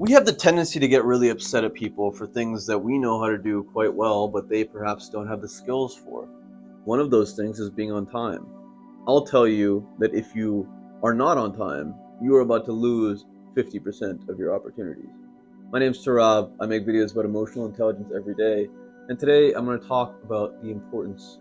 We have the tendency to get really upset at people for things that we know how to do quite well, but they perhaps don't have the skills for. One of those things is being on time. I'll tell you that if you are not on time, you are about to lose 50% of your opportunities. My name's Sarab. I make videos about emotional intelligence every day, and today I'm going to talk about the importance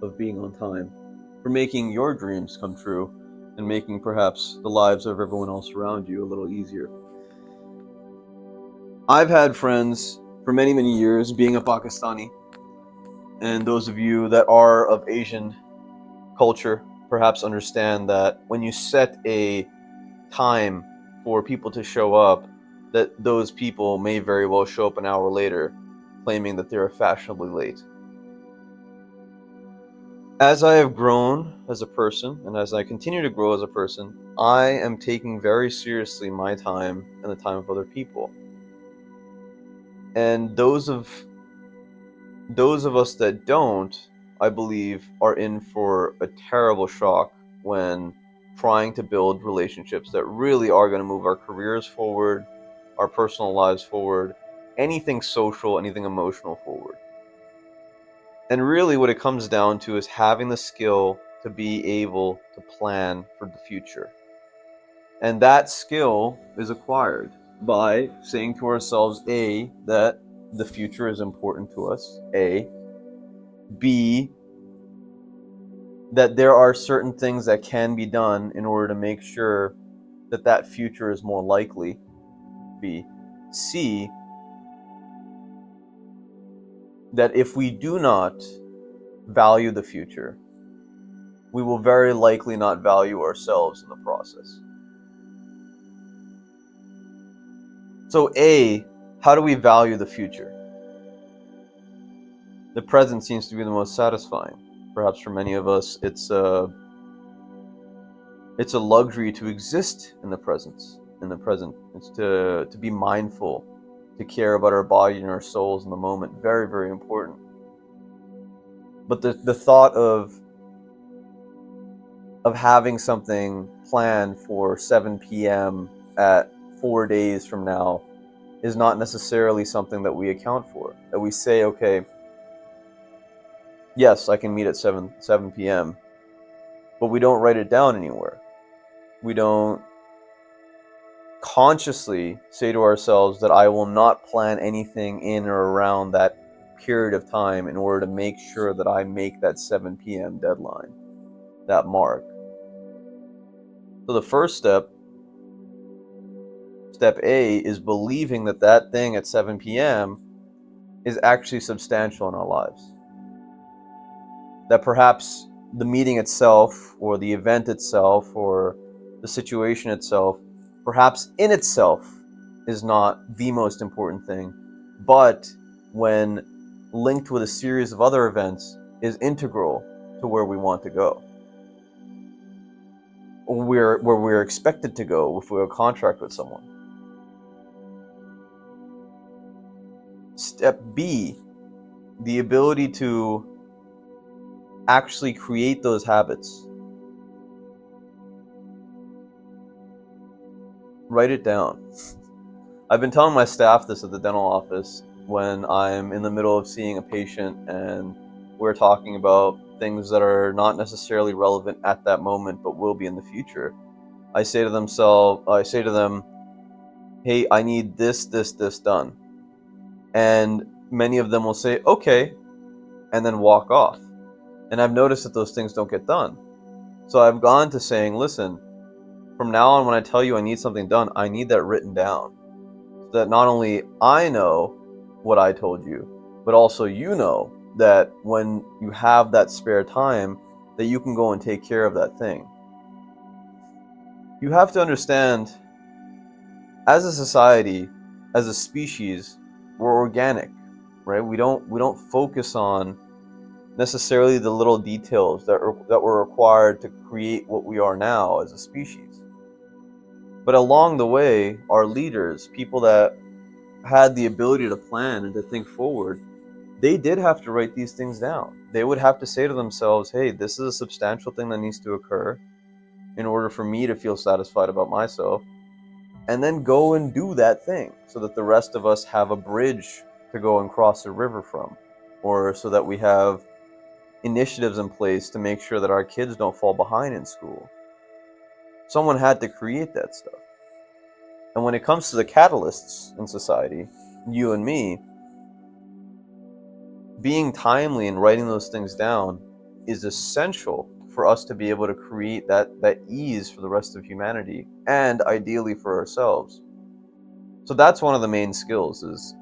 of being on time for making your dreams come true and making perhaps the lives of everyone else around you a little easier. I've had friends for many, many years being a Pakistani, and those of you that are of Asian culture perhaps understand that when you set a time for people to show up, that those people may very well show up an hour later claiming that they're fashionably late. As I have grown as a person and as I continue to grow as a person, I am taking very seriously my time and the time of other people. And those of us that don't, I believe, are in for a terrible shock when trying to build relationships that really are going to move our careers forward, our personal lives forward, anything social, anything emotional forward. And really, what it comes down to is having the skill to be able to plan for the future. And that skill is acquired by saying to ourselves, A, that the future is important to us, A, B, that there are certain things that can be done in order to make sure that that future is more likely, B, C, that if we do not value the future, we will very likely not value ourselves in the process. So A, how do we value the future? The present seems to be the most satisfying. Perhaps for many of us, it's a luxury to exist in the present. It's to be mindful, to care about our body and our souls in the moment. Very, very important. But the thought of having something planned for 7 p.m. at 4 days from now is not necessarily something that we account for. That we say, okay, yes, I can meet at 7 p.m., but we don't write it down anywhere. We don't consciously say to ourselves that I will not plan anything in or around that period of time in order to make sure that I make that 7 p.m. deadline, that mark. So the first step A, is believing that that thing at 7 p.m. is actually substantial in our lives. That perhaps the meeting itself, or the event itself, or the situation itself, perhaps in itself is not the most important thing, but when linked with a series of other events, is integral to where we want to go, or where we're expected to go if we have a contract with someone. Step B, the ability to actually create those habits. Write it down. I've been telling my staff this at the dental office when I'm in the middle of seeing a patient and we're talking about things that are not necessarily relevant at that moment but will be in the future. I say to them, hey, I need this done. And many of them will say, okay, and then walk off. And I've noticed that those things don't get done. So I've gone to saying, listen, from now on, when I tell you I need something done, I need that written down. So that not only I know what I told you, but also you know that when you have that spare time, that you can go and take care of that thing. You have to understand, as a society, as a species, we're organic, right? We don't focus on necessarily the little details that were required to create what we are now as a species. But along the way, our leaders, people that had the ability to plan and to think forward, they did have to write these things down. They would have to say to themselves, hey, this is a substantial thing that needs to occur in order for me to feel satisfied about myself. and then go and do that thing so that the rest of us have a bridge to go and cross a river from, or so that we have initiatives in place to make sure that our kids don't fall behind in school. Someone had to create that stuff. And when it comes to the catalysts in society, you and me, being timely and writing those things down is essential for us to be able to create that ease for the rest of humanity, and ideally for ourselves. So that's one of the main skills, is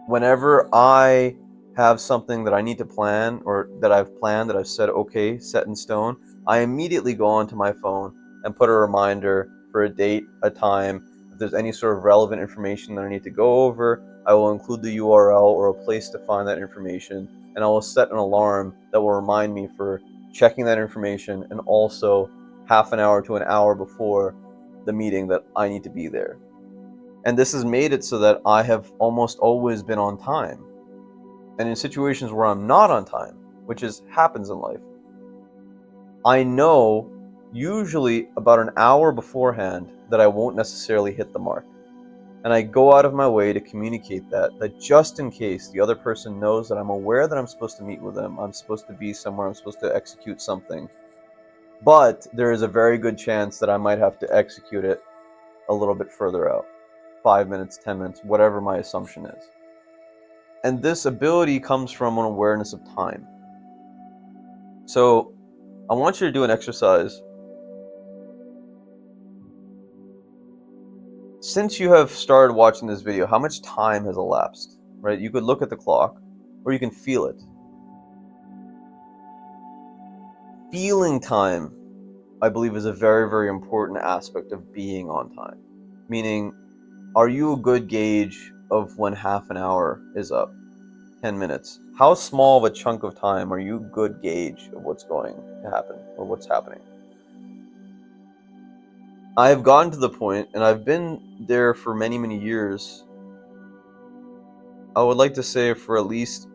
whenever I have something that I need to plan, or that I've planned, that I've said, okay, set in stone, I immediately go onto my phone and put a reminder for a date, a time. If there's any sort of relevant information that I need to go over, I will include the URL or a place to find that information, and I will set an alarm that will remind me for checking that information, and also half an hour to an hour before the meeting that I need to be there. And this has made it so that I have almost always been on time. And in situations where I'm not on time, which happens in life, I know usually about an hour beforehand that I won't necessarily hit the mark. And I go out of my way to communicate that just in case the other person knows that I'm aware that I'm supposed to meet with them, I'm supposed to be somewhere, I'm supposed to execute something. But there is a very good chance that I might have to execute it a little bit further out. 5 minutes, 10 minutes, whatever my assumption is. And this ability comes from an awareness of time. So I want you to do an exercise. Since you have started watching this video, how much time has elapsed, right? You could look at the clock, or you can feel it. Feeling time, I believe, is a very, very important aspect of being on time. Meaning, are you a good gauge of when half an hour is up? 10 minutes. How small of a chunk of time are you a good gauge of what's going to happen, or what's happening? I've gotten to the point, and I've been there for many, many years. I would like to say for at least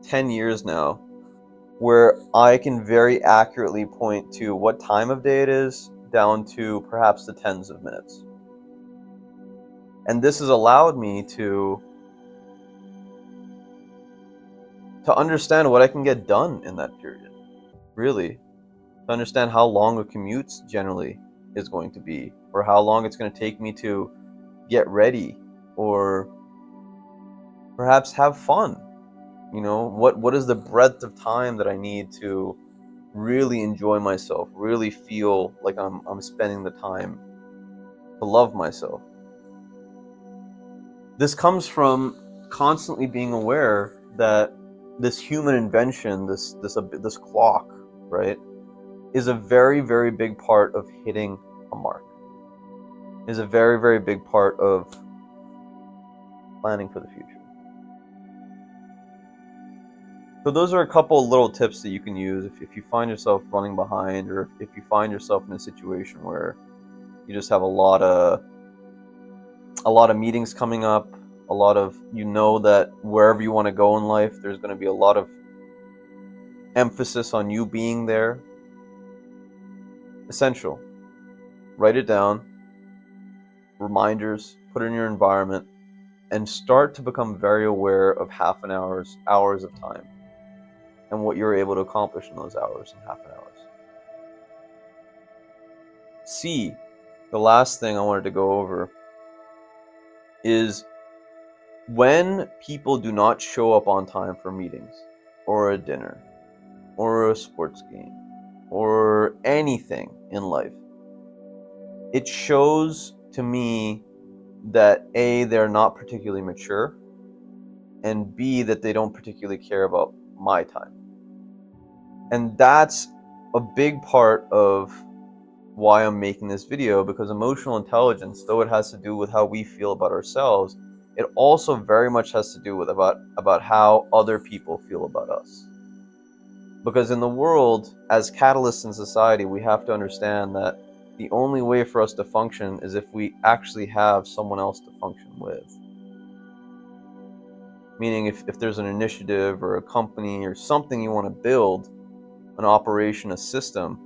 10 years now, where I can very accurately point to what time of day it is, down to perhaps the tens of minutes. And this has allowed me to understand what I can get done in that period. Really, to understand how long a commute generally is going to be, or how long it's going to take me to get ready, or perhaps have fun. You know, what is the breadth of time that I need to really enjoy myself, really feel like I'm spending the time to love myself. This comes from constantly being aware that this human invention, this clock, right, is a very, very big part of hitting a mark. Is a very, very big part of planning for the future. So those are a couple of little tips that you can use if you find yourself running behind, or if you find yourself in a situation where you just have a lot of meetings coming up, that wherever you want to go in life, there's going to be a lot of emphasis on you being there. Essential. Write it down. Reminders. Put it in your environment. And start to become very aware of hours of time, and what you're able to accomplish in those hours and half an hours. C, the last thing I wanted to go over, is when people do not show up on time for meetings, or a dinner, or a sports game, or anything in life, it shows to me that A, they're not particularly mature, and B, that they don't particularly care about my time. And that's a big part of why I'm making this video, because emotional intelligence, though it has to do with how we feel about ourselves, it also very much has to do with about how other people feel about us. Because in the world, as catalysts in society, we have to understand that the only way for us to function is if we actually have someone else to function with. Meaning, if there's an initiative or a company or something you want to build, an operation, a system,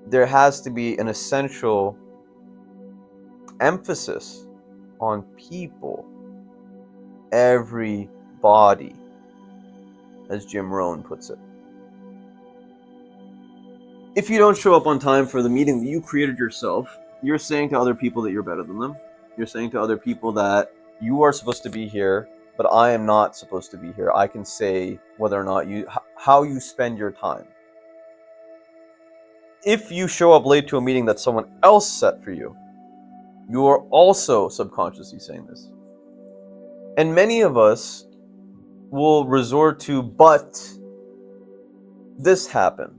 there has to be an essential emphasis on people, everybody, as Jim Rohn puts it. If you don't show up on time for the meeting that you created yourself, you're saying to other people that you're better than them. You're saying to other people that you are supposed to be here, but I am not supposed to be here. I can say whether or not how you spend your time. If you show up late to a meeting that someone else set for you, you are also subconsciously saying this. And many of us will resort to, but this happened.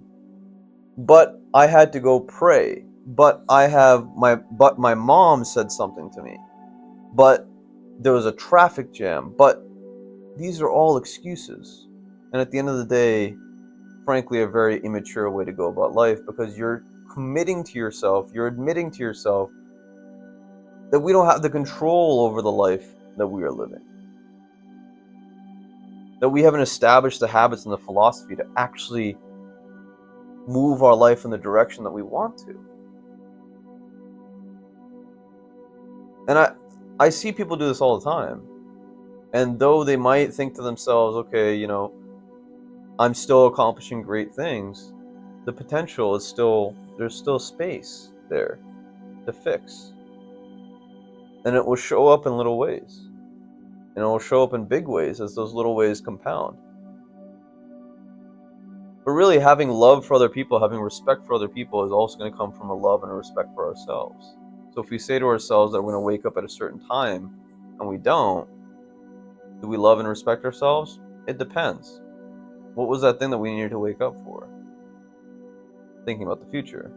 But I had to go pray. But my mom said something to me. But there was a traffic jam. But these are all excuses. And at the end of the day, frankly, a very immature way to go about life, because you're committing to yourself, you're admitting to yourself that we don't have the control over the life that we are living. That we haven't established the habits and the philosophy to actually move our life in the direction that we want to. And I see people do this all the time. And though they might think to themselves, okay, I'm still accomplishing great things, the potential is there's still space there to fix. And it will show up in little ways. And it will show up in big ways as those little ways compound. But really, having love for other people, having respect for other people is also going to come from a love and a respect for ourselves. So if we say to ourselves that we're going to wake up at a certain time and we don't, do we love and respect ourselves? It depends. What was that thing that we needed to wake up for? Thinking about the future.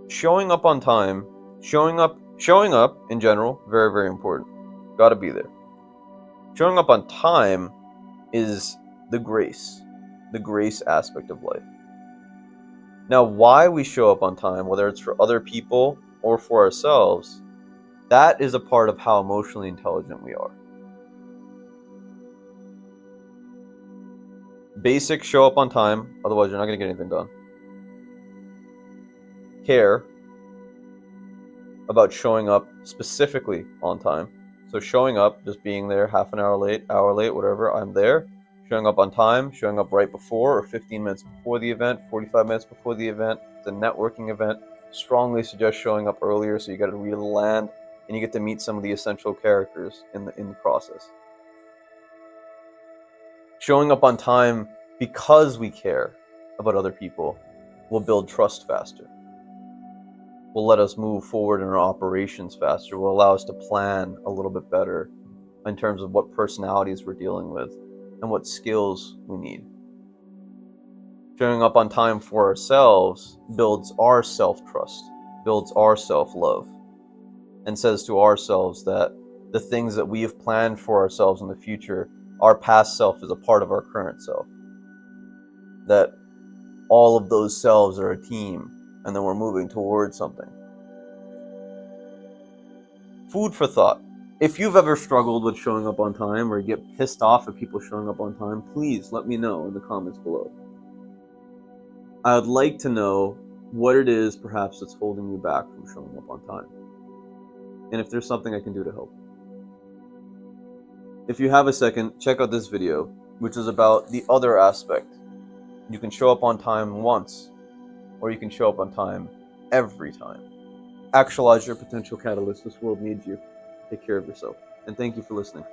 Showing up on time, showing up in general, very, very important. Got to be there. Showing up on time is the grace aspect of life. Now, why we show up on time, whether it's for other people or for ourselves, that is a part of how emotionally intelligent we are. Basic, show up on time, otherwise you're not going to get anything done. Care about showing up specifically on time. So showing up, just being there half an hour late, whatever, I'm there. Showing up on time, showing up right before or 15 minutes before the event, 45 minutes before the event. It's a networking event. Strongly suggest showing up earlier so you get to read the land and you get to meet some of the essential characters in the process. Showing up on time because we care about other people will build trust faster. Will let us move forward in our operations faster, will allow us to plan a little bit better in terms of what personalities we're dealing with and what skills we need. Showing up on time for ourselves builds our self-trust, builds our self-love, and says to ourselves that the things that we have planned for ourselves in the future, our past self is a part of our current self. That all of those selves are a team, and then we're moving towards something. Food for thought. If you've ever struggled with showing up on time or get pissed off at people showing up on time, please let me know in the comments below. I would like to know what it is perhaps that's holding you back from showing up on time. And if there's something I can do to help. If you have a second, check out this video, which is about the other aspect. You can show up on time once, or you can show up on time every time. Actualize your potential catalyst. This world needs you. Take care of yourself. And thank you for listening.